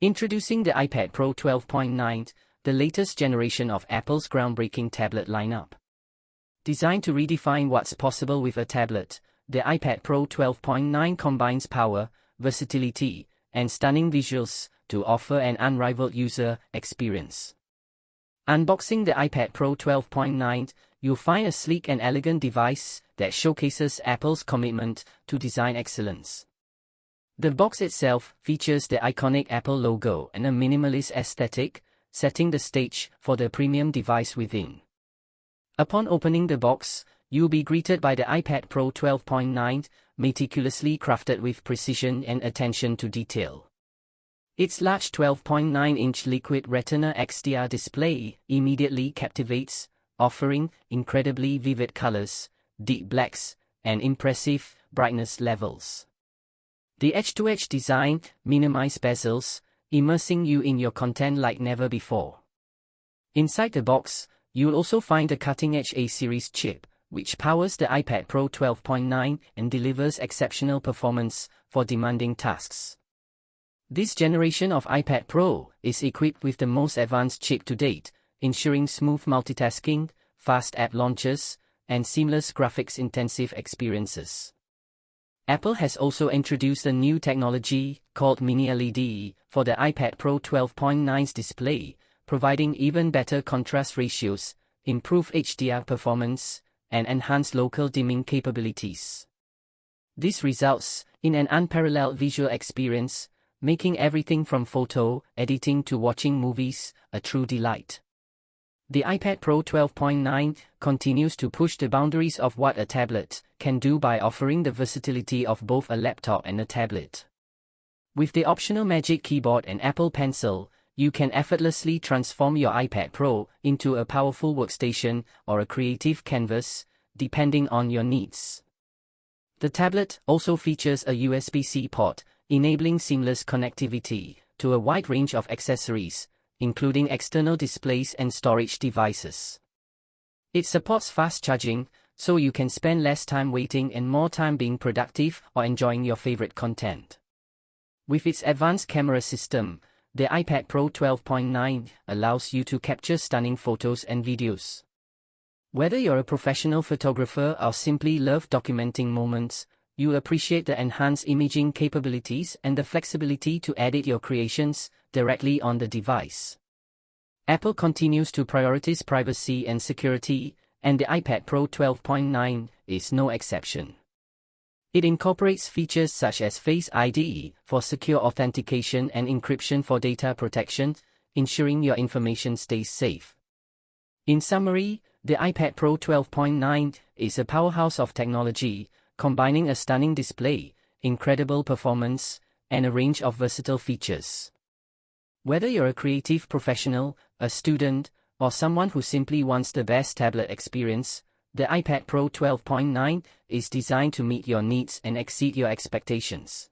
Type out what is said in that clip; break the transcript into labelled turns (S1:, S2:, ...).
S1: Introducing the iPad Pro 12.9, the latest generation of Apple's groundbreaking tablet lineup. Designed to redefine what's possible with a tablet, the iPad Pro 12.9 combines power, versatility, and stunning visuals to offer an unrivaled user experience. Unboxing the iPad Pro 12.9, you'll find a sleek and elegant device that showcases Apple's commitment to design excellence. The box itself features the iconic Apple logo and a minimalist aesthetic, setting the stage for the premium device within. Upon opening the box, you'll be greeted by the iPad Pro 12.9, meticulously crafted with precision and attention to detail. Its large 12.9-inch Liquid Retina XDR display immediately captivates, offering incredibly vivid colors, deep blacks, and impressive brightness levels. The edge-to-edge design minimizes bezels, immersing you in your content like never before. Inside the box, you'll also find the cutting-edge A-series chip, which powers the iPad Pro 12.9 and delivers exceptional performance for demanding tasks. This generation of iPad Pro is equipped with the most advanced chip to date, ensuring smooth multitasking, fast app launches, and seamless graphics-intensive experiences. Apple has also introduced a new technology called Mini LED for the iPad Pro 12.9's display, providing even better contrast ratios, improved HDR performance, and enhanced local dimming capabilities. This results in an unparalleled visual experience, making everything from photo editing to watching movies a true delight. The iPad Pro 12.9 continues to push the boundaries of what a tablet can do by offering the versatility of both a laptop and a tablet. With the optional Magic Keyboard and Apple Pencil, you can effortlessly transform your iPad Pro into a powerful workstation or a creative canvas, depending on your needs. The tablet also features a USB-C port, enabling seamless connectivity to a wide range of accessories, including external displays and storage devices. It supports fast charging, so you can spend less time waiting and more time being productive or enjoying your favorite content. With its advanced camera system, the iPad Pro 12.9 allows you to capture stunning photos and videos. Whether you're a professional photographer or simply love documenting moments, you'll appreciate the enhanced imaging capabilities and the flexibility to edit your creations directly on the device. Apple continues to prioritize privacy and security, and the iPad Pro 12.9 is no exception. It incorporates features such as Face ID for secure authentication and encryption for data protection, ensuring your information stays safe. In summary, the iPad Pro 12.9 is a powerhouse of technology, combining a stunning display, incredible performance, and a range of versatile features. Whether you're a creative professional, a student, or someone who simply wants the best tablet experience, the iPad Pro 12.9 is designed to meet your needs and exceed your expectations.